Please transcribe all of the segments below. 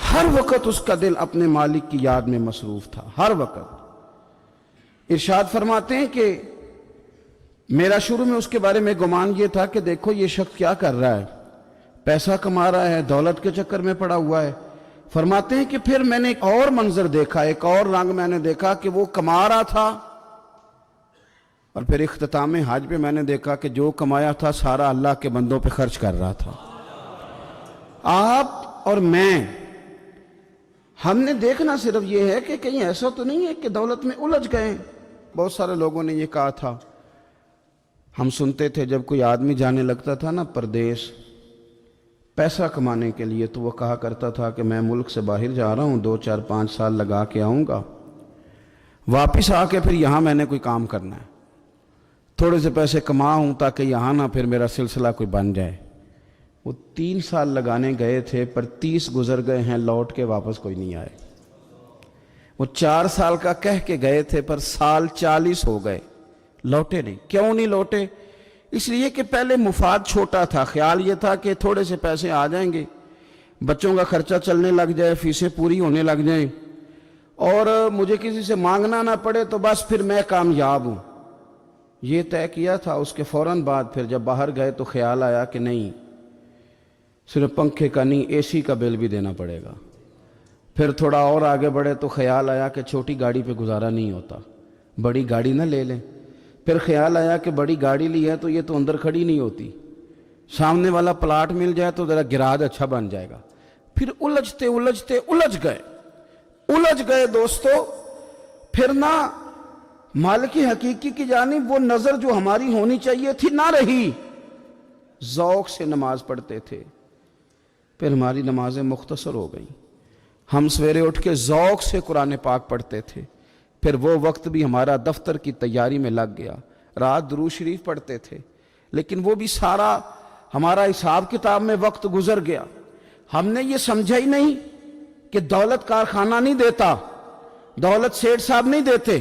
ہر وقت اس کا دل اپنے مالک کی یاد میں مصروف تھا، ہر وقت۔ ارشاد فرماتے ہیں کہ میرا شروع میں اس کے بارے میں گمان یہ تھا کہ دیکھو یہ شخص کیا کر رہا ہے، پیسہ کما رہا ہے، دولت کے چکر میں پڑا ہوا ہے۔ فرماتے ہیں کہ پھر میں نے ایک اور منظر دیکھا، ایک اور رنگ میں نے دیکھا کہ وہ کما رہا تھا، اور پھر اختتام حج پہ میں نے دیکھا کہ جو کمایا تھا سارا اللہ کے بندوں پہ خرچ کر رہا تھا۔ آپ اور میں، ہم نے دیکھنا صرف یہ ہے کہ کہیں ایسا تو نہیں ہے کہ دولت میں الجھ گئے۔ بہت سارے لوگوں نے یہ کہا تھا، ہم سنتے تھے جب کوئی آدمی جانے لگتا تھا نا پردیس پیسہ کمانے کے لیے، تو وہ کہا کرتا تھا کہ میں ملک سے باہر جا رہا ہوں، 2 4 5 سال لگا کے آؤں گا، واپس آ کے پھر یہاں میں نے کوئی کام کرنا ہے، تھوڑے سے پیسے کماؤں تاکہ یہاں نہ پھر میرا سلسلہ کوئی بن جائے۔ وہ 3 سال لگانے گئے تھے پر 30 گزر گئے ہیں، لوٹ کے واپس کوئی نہیں آئے۔ وہ 4 سال کا کہہ کے گئے تھے پر سال 40 ہو گئے، لوٹے نہیں۔ کیوں نہیں لوٹے؟ اس لیے کہ پہلے مفاد چھوٹا تھا، خیال یہ تھا کہ تھوڑے سے پیسے آ جائیں گے، بچوں کا خرچہ چلنے لگ جائے، فیسیں پوری ہونے لگ جائیں، اور مجھے کسی سے مانگنا نہ پڑے، تو بس پھر میں کامیاب ہوں۔ یہ طے کیا تھا۔ اس کے فوراً بعد پھر جب باہر گئے تو خیال آیا کہ نہیں، صرف پنکھے کا نہیں، اے سی کا بل بھی دینا پڑے گا۔ پھر تھوڑا اور آگے بڑھے تو خیال آیا کہ چھوٹی گاڑی پہ گزارا نہیں ہوتا، بڑی گاڑی نہ لے لیں۔ پھر خیال آیا کہ بڑی گاڑی لی ہے تو یہ تو اندر کھڑی نہیں ہوتی، سامنے والا پلاٹ مل جائے تو ذرا گراج اچھا بن جائے گا۔ پھر الجھتے الجھتے الجھ گئے دوستو۔ پھر نہ مالک حقیقی کی جانب وہ نظر جو ہماری ہونی چاہیے تھی نہ رہی۔ ذوق سے نماز پڑھتے تھے، پھر ہماری نمازیں مختصر ہو گئیں۔ ہم سویرے اٹھ کے ذوق سے قرآن پاک پڑھتے تھے، پھر وہ وقت بھی ہمارا دفتر کی تیاری میں لگ گیا۔ رات درود شریف پڑھتے تھے، لیکن وہ بھی سارا ہمارا حساب کتاب میں وقت گزر گیا۔ ہم نے یہ سمجھا ہی نہیں کہ دولت کارخانہ نہیں دیتا، دولت سیٹھ صاحب نہیں دیتے،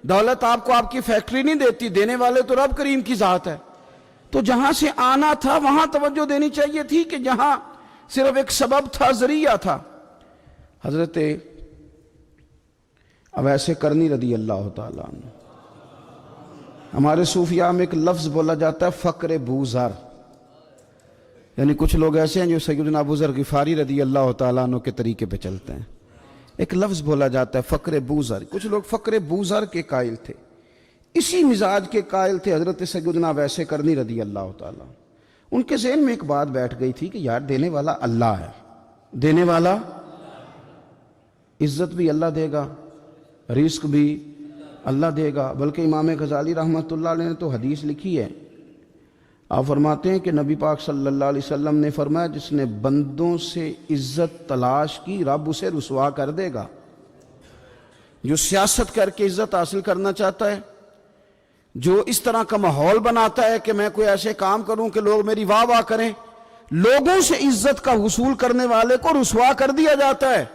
دولت آپ کو آپ کی فیکٹری نہیں دیتی، دینے والے تو رب کریم کی ذات ہے۔ تو جہاں سے آنا تھا وہاں توجہ دینی چاہیے تھی کہ جہاں صرف ایک سبب تھا، ذریعہ تھا۔ حضرت اویس کرنی رضی اللہ تعالیٰ عنہ، ہمارے صوفیاء میں ایک لفظ بولا جاتا ہے فقر بوزر، یعنی کچھ لوگ ایسے ہیں جو سیدنا ابو ذر غفاری رضی اللہ تعالیٰ عنہ کے طریقے پہ چلتے ہیں۔ ایک لفظ بولا جاتا ہے فقر بوزر، کچھ لوگ فقر بوزر کے قائل تھے، اسی مزاج کے قائل تھے حضرت سیدنا اویس کرنی رضی اللہ تعالیٰ۔ ان کے ذہن میں ایک بات بیٹھ گئی تھی کہ یار دینے والا اللہ ہے، دینے والا، عزت بھی اللہ دے گا، رزق بھی اللہ دے گا۔ بلکہ امام غزالی رحمۃ اللہ علیہ نے تو حدیث لکھی ہے، آپ فرماتے ہیں کہ نبی پاک صلی اللہ علیہ وسلم نے فرمایا جس نے بندوں سے عزت تلاش کی رب اسے رسوا کر دے گا۔ جو سیاست کر کے عزت حاصل کرنا چاہتا ہے، جو اس طرح کا ماحول بناتا ہے کہ میں کوئی ایسے کام کروں کہ لوگ میری واہ واہ کریں، لوگوں سے عزت کا حصول کرنے والے کو رسوا کر دیا جاتا ہے۔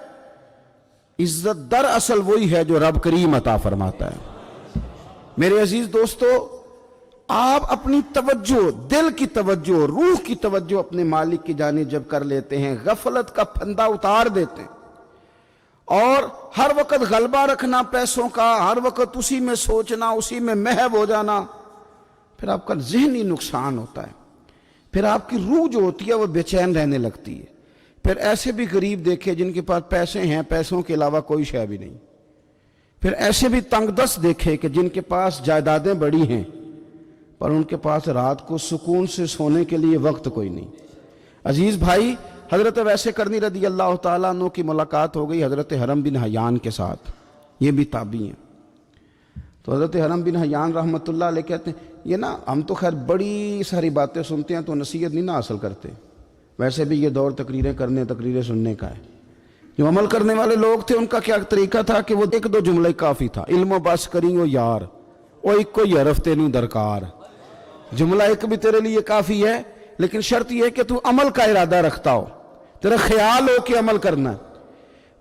عزت در اصل وہی ہے جو رب کریم عطا فرماتا ہے۔ میرے عزیز دوستو، آپ اپنی توجہ، دل کی توجہ، روح کی توجہ اپنے مالک کی جانب جب کر لیتے ہیں، غفلت کا پھندا اتار دیتے ہیں، اور ہر وقت غلبہ رکھنا پیسوں کا، ہر وقت اسی میں سوچنا، اسی میں محو ہو جانا، پھر آپ کا ذہنی نقصان ہوتا ہے۔ پھر آپ کی روح جو ہوتی ہے وہ بے چین رہنے لگتی ہے۔ پھر ایسے بھی غریب دیکھے جن کے پاس پیسے ہیں، پیسوں کے علاوہ کوئی شے بھی نہیں۔ پھر ایسے بھی تنگ دست دیکھے کہ جن کے پاس جائیدادیں بڑی ہیں پر ان کے پاس رات کو سکون سے سونے کے لیے وقت کوئی نہیں۔ عزیز بھائی، حضرت اویس کرنی رضی اللہ تعالیٰ عنہ کی ملاقات ہو گئی حضرت حرم بن حیان کے ساتھ، یہ بھی تابعی ہیں۔ تو حضرت حرم بن حیان رحمۃ اللہ علیہ کہتے ہیں، یہ نا ہم تو خیر بڑی ساری باتیں سنتے ہیں تو نصیحت نہیں نہ حاصل کرتے، ویسے بھی یہ دور تقریریں کرنے، تقریریں سننے کا ہے۔ جو عمل کرنے والے لوگ تھے ان کا کیا طریقہ تھا کہ وہ 1 2 جملے کافی تھا، علم و بس کریں او یار او ایک کو یرف تینوں درکار، جملہ ایک بھی تیرے لیے کافی ہے، لیکن شرط یہ کہ تو عمل کا ارادہ رکھتا ہو، تیرا خیال ہو کہ عمل کرنا ہے۔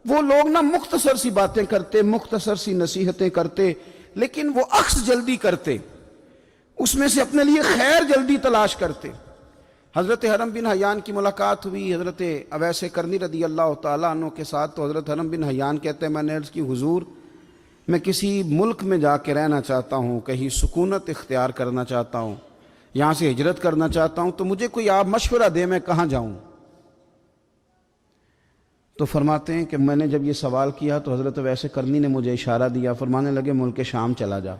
وہ لوگ نا مختصر سی باتیں کرتے، مختصر سی نصیحتیں کرتے، لیکن وہ عکس جلدی کرتے، اس میں سے اپنے لیے خیر جلدی تلاش کرتے۔ حضرت حرم بن حیان کی ملاقات ہوئی حضرت اویس کرنی رضی اللہ تعالیٰ عنہ کے ساتھ، تو حضرت حرم بن حیان کہتے ہیں میں نے عرض کی حضور میں کسی ملک میں جا کے رہنا چاہتا ہوں، کہیں سکونت اختیار کرنا چاہتا ہوں، یہاں سے ہجرت کرنا چاہتا ہوں، تو مجھے کوئی آپ مشورہ دے میں کہاں جاؤں؟ تو فرماتے ہیں کہ میں نے جب یہ سوال کیا تو حضرت اویس کرنی نے مجھے اشارہ دیا، فرمانے لگے ملک شام چلا جا۔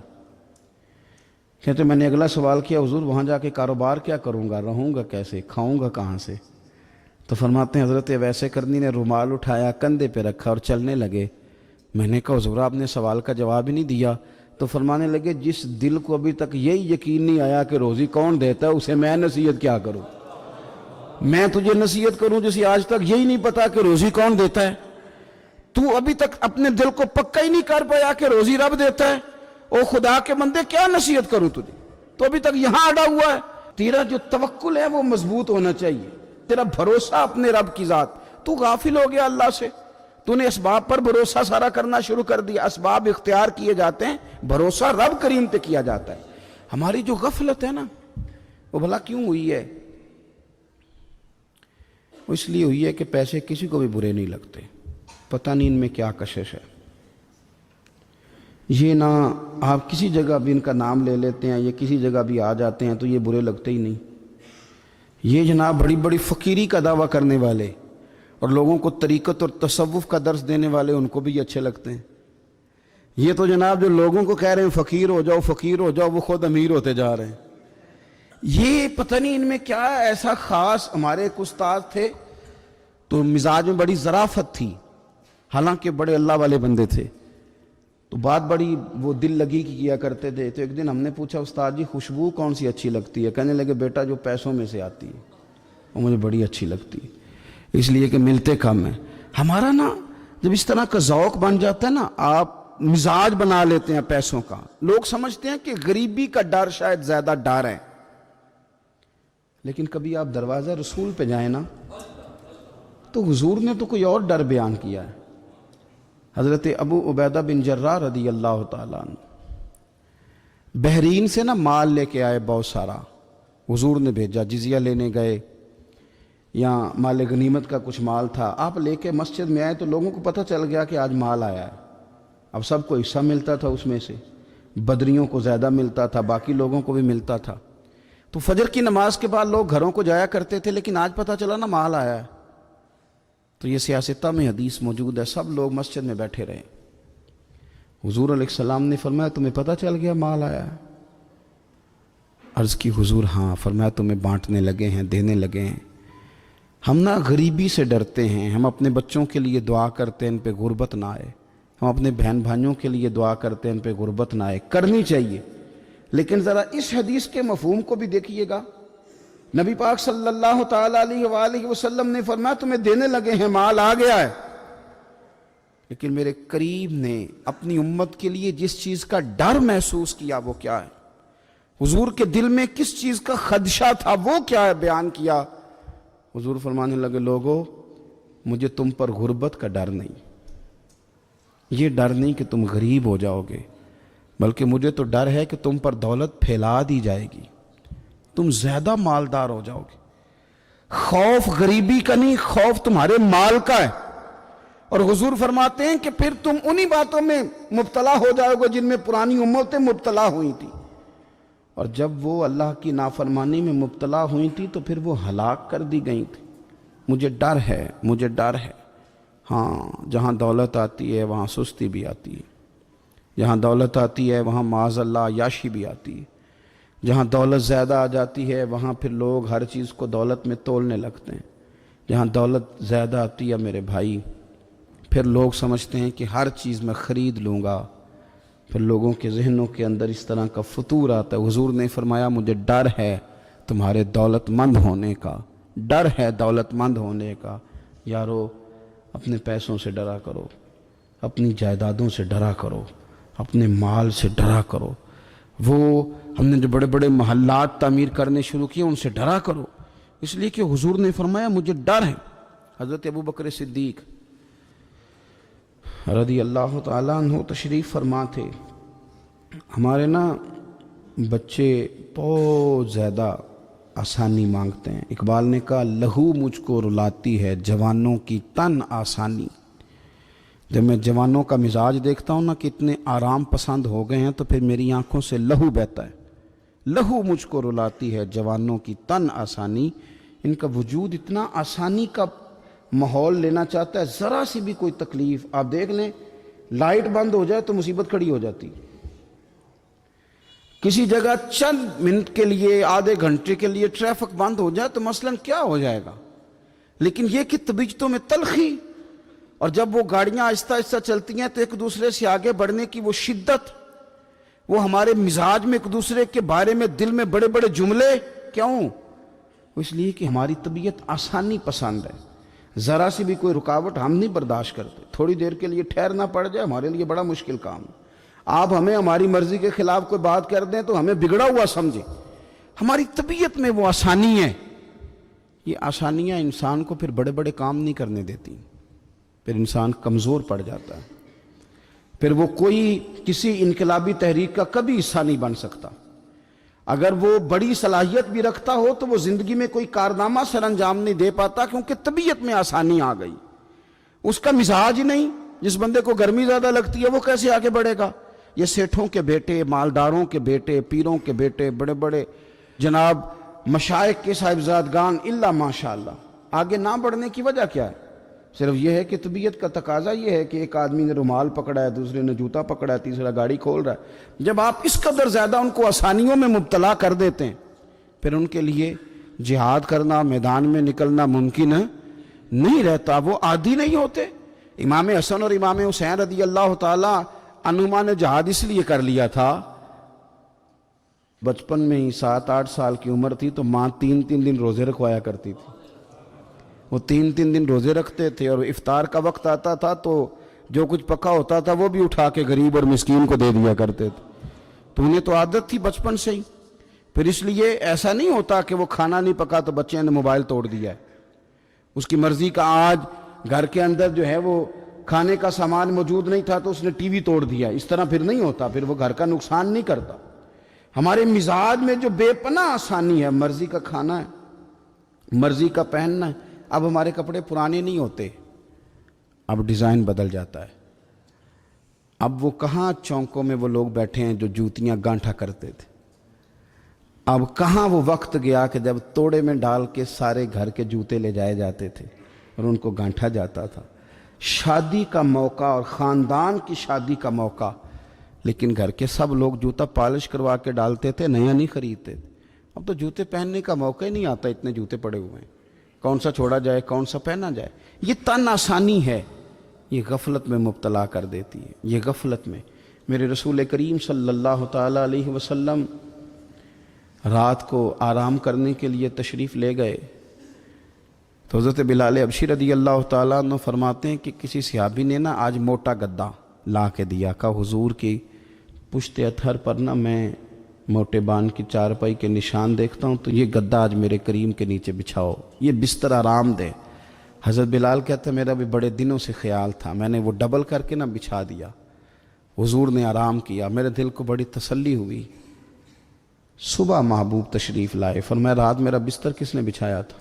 کہتے میں نے اگلا سوال کیا حضور وہاں جا کے کاروبار کیا کروں گا، رہوں گا کیسے، کھاؤں گا کہاں سے؟ تو فرماتے ہیں حضرت اویس کرنی نے رومال اٹھایا، کندھے پہ رکھا اور چلنے لگے۔ میں نے کہا حضور آپ نے سوال کا جواب ہی نہیں دیا۔ تو فرمانے لگے جس دل کو ابھی تک یہی یقین نہیں آیا کہ روزی کون دیتا ہے، اسے میں نصیحت کیا کروں؟ میں تجھے نصیحت کروں جسے آج تک یہی نہیں پتا کہ روزی کون دیتا ہے؟ تو ابھی تک اپنے دل کو پکا ہی نہیں کر پایا کہ روزی رب دیتا ہے؟ او خدا کے بندے کیا نصیحت کروں تجھے، تو ابھی تک یہاں اڑا ہوا ہے۔ تیرا جو توکل ہے وہ مضبوط ہونا چاہیے، تیرا بھروسہ اپنے رب کی ذات۔ تو غافل ہو گیا اللہ سے، تو نے اسباب پر بھروسہ سارا کرنا شروع کر دیا۔ اسباب اختیار کیے جاتے ہیں، بھروسہ رب کریم پہ کیا جاتا ہے۔ ہماری جو غفلت ہے نا وہ بھلا کیوں ہوئی ہے؟ وہ اس لیے ہوئی ہے کہ پیسے کسی کو بھی برے نہیں لگتے، پتہ نہیں ان میں کیا کشش ہے۔ یہ نہ آپ کسی جگہ بھی ان کا نام لے لیتے ہیں، یہ کسی جگہ بھی آ جاتے ہیں تو یہ برے لگتے ہی نہیں۔ یہ جناب بڑی بڑی فقیری کا دعویٰ کرنے والے اور لوگوں کو طریقت اور تصوف کا درس دینے والے، ان کو بھی اچھے لگتے ہیں۔ یہ تو جناب جو لوگوں کو کہہ رہے ہیں فقیر ہو جاؤ فقیر ہو جاؤ، وہ خود امیر ہوتے جا رہے ہیں۔ یہ پتہ نہیں ان میں کیا ایسا خاص۔ ہمارے ایک استاد تھے تو مزاج میں بڑی ظرافت تھی، حالانکہ بڑے اللہ والے بندے تھے، تو بات بڑی وہ دل لگی کی کیا کرتے تھے۔ تو ایک دن ہم نے پوچھا استاد جی خوشبو کون سی اچھی لگتی ہے؟ کہنے لگے بیٹا جو پیسوں میں سے آتی ہے وہ مجھے بڑی اچھی لگتی ہے، اس لیے کہ ملتے کم ہیں۔ ہمارا نا جب اس طرح کا ذوق بن جاتا ہے نا، آپ مزاج بنا لیتے ہیں پیسوں کا۔ لوگ سمجھتے ہیں کہ غریبی کا ڈر شاید زیادہ ڈر ہے، لیکن کبھی آپ دروازہ رسول پہ جائیں نا تو حضور نے تو کوئی اور ڈر بیان کیا ہے۔ حضرت ابو عبیدہ بن جراح رضی اللہ تعالیٰ عنہ بحرین سے نا مال لے کے آئے بہت سارا، حضور نے بھیجا، جزیہ لینے گئے یا مال غنیمت کا کچھ مال تھا، آپ لے کے مسجد میں آئے تو لوگوں کو پتہ چل گیا کہ آج مال آیا ہے۔ اب سب کو حصہ ملتا تھا اس میں سے، بدریوں کو زیادہ ملتا تھا، باقی لوگوں کو بھی ملتا تھا۔ تو فجر کی نماز کے بعد لوگ گھروں کو جایا کرتے تھے، لیکن آج پتہ چلا نا مال آیا ہے۔ تو یہ سیاستہ میں حدیث موجود ہے، سب لوگ مسجد میں بیٹھے رہے۔ حضور علیہ السلام نے فرمایا تمہیں پتہ چل گیا مال آیا ہے؟ عرض کی حضور ہاں۔ فرمایا تمہیں بانٹنے لگے ہیں، دینے لگے ہیں۔ ہم نا غریبی سے ڈرتے ہیں، ہم اپنے بچوں کے لیے دعا کرتے ہیں ان پہ غربت نہ آئے، ہم اپنے بہن بھائیوں کے لیے دعا کرتے ہیں ان پہ غربت نہ آئے، کرنی چاہیے۔ لیکن ذرا اس حدیث کے مفہوم کو بھی دیکھیے گا۔ نبی پاک صلی اللہ تعالیٰ علیہ وآلہ وسلم نے فرمایا تمہیں دینے لگے ہیں، مال آ گیا ہے، لیکن میرے قریب نے اپنی امت کے لیے جس چیز کا ڈر محسوس کیا وہ کیا ہے، حضور کے دل میں کس چیز کا خدشہ تھا وہ کیا ہے، بیان کیا۔ حضور فرمانے لگے لوگو مجھے تم پر غربت کا ڈر نہیں، یہ ڈر نہیں کہ تم غریب ہو جاؤ گے، بلکہ مجھے تو ڈر ہے کہ تم پر دولت پھیلا دی جائے گی، تم زیادہ مالدار ہو جاؤ گے۔ خوف غریبی کا نہیں، خوف تمہارے مال کا ہے۔ اور حضور فرماتے ہیں کہ پھر تم انہی باتوں میں مبتلا ہو جاؤ گے جن میں پرانی امتیں مبتلا ہوئی تھی، اور جب وہ اللہ کی نافرمانی میں مبتلا ہوئی تھی تو پھر وہ ہلاک کر دی گئی تھی۔ مجھے ڈر ہے، مجھے ڈر ہے۔ ہاں جہاں دولت آتی ہے وہاں سستی بھی آتی ہے، جہاں دولت آتی ہے وہاں معاذ اللہ عیاشی بھی آتی ہے، جہاں دولت زیادہ آ جاتی ہے وہاں پھر لوگ ہر چیز کو دولت میں تولنے لگتے ہیں۔ جہاں دولت زیادہ آتی ہے میرے بھائی، پھر لوگ سمجھتے ہیں کہ ہر چیز میں خرید لوں گا، پھر لوگوں کے ذہنوں کے اندر اس طرح کا فطور آتا ہے۔ حضور نے فرمایا مجھے ڈر ہے تمہارے دولت مند ہونے کا، ڈر ہے دولت مند ہونے کا۔ یارو اپنے پیسوں سے ڈرا کرو، اپنی جائیدادوں سے ڈرا کرو، اپنے مال سے ڈرا کرو۔ وہ ہم نے جو بڑے بڑے محلات تعمیر کرنے شروع کیے ان سے ڈرا کرو، اس لیے کہ حضور نے فرمایا مجھے ڈر ہے۔ حضرت ابو بکر صدیق رضی اللہ تعالیٰ عنہ تشریف فرما تھے۔ ہمارے نا بچے بہت زیادہ آسانی مانگتے ہیں۔ اقبال نے کہا لہو مجھ کو رلاتی ہے جوانوں کی تن آسانی۔ جب میں جوانوں کا مزاج دیکھتا ہوں نا کہ اتنے آرام پسند ہو گئے ہیں تو پھر میری آنکھوں سے لہو بہتا ہے۔ لہو مجھ کو رلاتی ہے جوانوں کی تن آسانی، ان کا وجود اتنا آسانی کا ماحول لینا چاہتا ہے، ذرا سی بھی کوئی تکلیف آپ دیکھ لیں، لائٹ بند ہو جائے تو مصیبت کھڑی ہو جاتی، کسی جگہ چند منٹ کے لیے آدھے گھنٹے کے لیے ٹریفک بند ہو جائے تو مثلاً کیا ہو جائے گا، لیکن یہ کہ طبیعتوں میں تلخی، اور جب وہ گاڑیاں آہستہ آہستہ چلتی ہیں تو ایک دوسرے سے آگے بڑھنے کی وہ شدت، وہ ہمارے مزاج میں ایک دوسرے کے بارے میں دل میں بڑے بڑے جملے، کیوں؟ اس لیے کہ ہماری طبیعت آسانی پسند ہے، ذرا سی بھی کوئی رکاوٹ ہم نہیں برداشت کرتے، تھوڑی دیر کے لیے ٹھہرنا پڑ جائے ہمارے لیے بڑا مشکل کام ہے۔ آپ ہمیں ہماری مرضی کے خلاف کوئی بات کر دیں تو ہمیں بگڑا ہوا سمجھیں، ہماری طبیعت میں وہ آسانی ہے۔ یہ آسانیاں انسان کو پھر بڑے بڑے کام نہیں کرنے دیتی، پھر انسان کمزور پڑ جاتا ہے، پھر وہ کوئی کسی انقلابی تحریک کا کبھی حصہ نہیں بن سکتا۔ اگر وہ بڑی صلاحیت بھی رکھتا ہو تو وہ زندگی میں کوئی کارنامہ سر انجام نہیں دے پاتا، کیونکہ طبیعت میں آسانی آ گئی، اس کا مزاج ہی نہیں۔ جس بندے کو گرمی زیادہ لگتی ہے وہ کیسے آگے بڑھے گا؟ یہ سیٹھوں کے بیٹے، مالداروں کے بیٹے، پیروں کے بیٹے، بڑے بڑے جناب مشائخ کے صاحبزادگان، الا ماشاءاللہ، آگے نہ بڑھنے کی وجہ کیا ہے؟ صرف یہ ہے کہ طبیعت کا تقاضا یہ ہے کہ ایک آدمی نے رومال پکڑا ہے، دوسرے نے جوتا پکڑا ہے، تیسرا گاڑی کھول رہا ہے۔ جب آپ اس قدر زیادہ ان کو آسانیوں میں مبتلا کر دیتے ہیں، پھر ان کے لیے جہاد کرنا، میدان میں نکلنا ممکن نہیں رہتا، وہ عادی نہیں ہوتے۔ امام حسن اور امام حسین رضی اللہ تعالی عنہما نے جہاد اس لیے کر لیا تھا، بچپن میں ہی 7-8 سال کی عمر تھی تو ماں 3 دن روزے رکھوایا کرتی تھی، وہ 3 دن روزے رکھتے تھے، اور افطار کا وقت آتا تھا تو جو کچھ پکا ہوتا تھا وہ بھی اٹھا کے غریب اور مسکین کو دے دیا کرتے تھے، تو انہیں تو عادت تھی بچپن سے ہی۔ پھر اس لیے ایسا نہیں ہوتا کہ وہ کھانا نہیں پکا تو بچے نے موبائل توڑ دیا ہے، اس کی مرضی کا، آج گھر کے اندر جو ہے وہ کھانے کا سامان موجود نہیں تھا تو اس نے ٹی وی توڑ دیا، اس طرح پھر نہیں ہوتا، پھر وہ گھر کا نقصان نہیں کرتا۔ ہمارے مزاج میں جو بے پناہ آسانی ہے، مرضی کا کھانا ہے، مرضی کا پہننا ہے۔ اب ہمارے کپڑے پرانے نہیں ہوتے، اب ڈیزائن بدل جاتا ہے۔ اب وہ کہاں چونکوں میں وہ لوگ بیٹھے ہیں جو جوتیاں گانٹھا کرتے تھے، اب کہاں وہ وقت گیا کہ جب توڑے میں ڈال کے سارے گھر کے جوتے لے جائے جاتے تھے اور ان کو گانٹھا جاتا تھا۔ شادی کا موقع اور خاندان کی شادی کا موقع، لیکن گھر کے سب لوگ جوتا پالش کروا کے ڈالتے تھے، نیا نہیں خریدتے تھے۔ اب تو جوتے پہننے کا موقع ہی نہیں آتا، اتنے جوتے پڑے ہوئے ہیں، کون سا چھوڑا جائے کون سا پہنا جائے۔ یہ تن آسانی ہے، یہ غفلت میں مبتلا کر دیتی ہے، یہ غفلت میں۔ میرے رسول کریم صلی اللہ تعالی علیہ وسلم رات کو آرام کرنے کے لیے تشریف لے گئے تو حضرت بلال حبشی رضی اللہ تعالیٰ عنہ فرماتے ہیں کہ کسی صحابی نے نا آج موٹا گدا لا کے دیا، کہا حضور کی پشت اتھر پر نا میں موٹے بان کی چارپائی کے نشان دیکھتا ہوں، تو یہ گدا آج میرے کریم کے نیچے بچھاؤ، یہ بستر آرام دے۔ حضرت بلال کہتے ہیں میرا بھی بڑے دنوں سے خیال تھا، میں نے وہ ڈبل کر کے نا بچھا دیا، حضور نے آرام کیا، میرے دل کو بڑی تسلی ہوئی۔ صبح محبوب تشریف لائے، فرمایا رات میرا بستر کس نے بچھایا تھا؟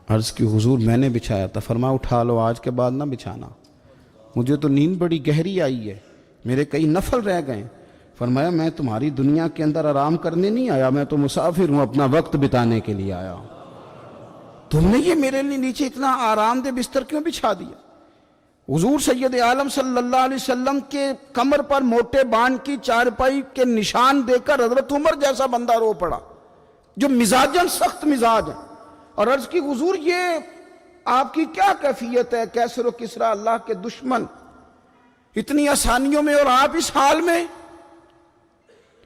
عرض کی حضور میں نے بچھایا تھا۔ فرمایا اٹھا لو، آج کے بعد نہ بچھانا، مجھے تو نیند بڑی گہری آئی ہے، میرے کئی نفل رہ گئے۔ فرمایا میں تمہاری دنیا کے اندر آرام کرنے نہیں آیا، میں تو مسافر ہوں، اپنا وقت بتانے کے لیے آیا ہوں، تم نے یہ میرے لیے نیچے اتنا آرام دہ بستر کیوں بچھا دیا؟ حضور سید عالم صلی اللہ علیہ وسلم کے کمر پر موٹے بان کی چارپائی کے نشان دے کر حضرت عمر جیسا بندہ رو پڑا جو مزاجن سخت مزاج ہے، اور عرض کی حضور یہ آپ کی کیا کیفیت ہے؟ کیسر و کسرا اللہ کے دشمن اتنی آسانیوں میں اور آپ اس حال میں؟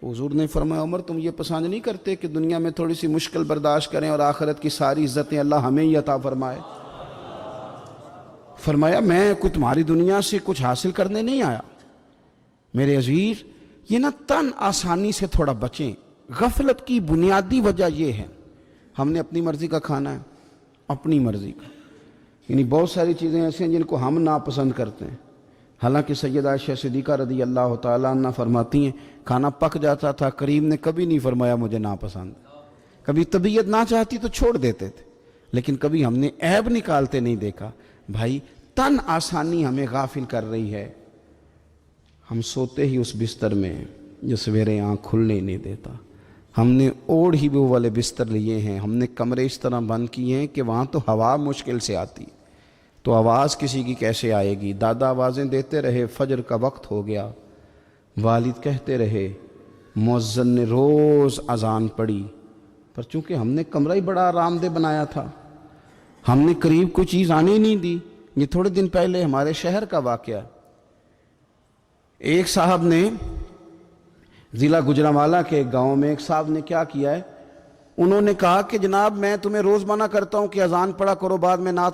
تو حضور نے فرمایا عمر تم یہ پسند نہیں کرتے کہ دنیا میں تھوڑی سی مشکل برداشت کریں اور آخرت کی ساری عزتیں اللہ ہمیں ہی عطا فرمائے؟ فرمایا میں کوئی تمہاری دنیا سے کچھ حاصل کرنے نہیں آیا۔ میرے عزیز یہ نا تن آسانی سے تھوڑا بچیں۔ غفلت کی بنیادی وجہ یہ ہے ہم نے اپنی مرضی کا کھانا ہے، اپنی مرضی کا، یعنی بہت ساری چیزیں ایسی ہیں جن کو ہم ناپسند کرتے ہیں، حالانکہ سیدہ عائشہ صدیقہ رضی اللہ تعالیٰ عنہ فرماتی ہیں کھانا پک جاتا تھا، کریم نے کبھی نہیں فرمایا مجھے ناپسند، کبھی طبیعت نہ چاہتی تو چھوڑ دیتے تھے، لیکن کبھی ہم نے عیب نکالتے نہیں دیکھا۔ بھائی تن آسانی ہمیں غافل کر رہی ہے، ہم سوتے ہی اس بستر میں جو سویرے آنکھ کھلنے نہیں دیتا، ہم نے اوڑھ ہی وہ والے بستر لیے ہیں، ہم نے کمرے اس طرح بند کیے ہیں کہ وہاں تو ہوا مشکل سے آتی، تو آواز کسی کی کیسے آئے گی؟ دادا آوازیں دیتے رہے، فجر کا وقت ہو گیا، والد کہتے رہے، مؤذن نے روز اذان پڑھی، پر چونکہ ہم نے کمرہ ہی بڑا آرام دہ بنایا تھا، ہم نے قریب کوئی چیز آنے نہیں دی۔ یہ تھوڑے دن پہلے ہمارے شہر کا واقعہ، ایک صاحب نے ضلع گجرانوالہ کے ایک گاؤں میں ایک صاحب نے کیا کیا ہے، انہوں نے کہا کہ جناب میں تمہیں روز منع کرتا ہوں کہ اذان پڑھا کرو، بعد میں نعت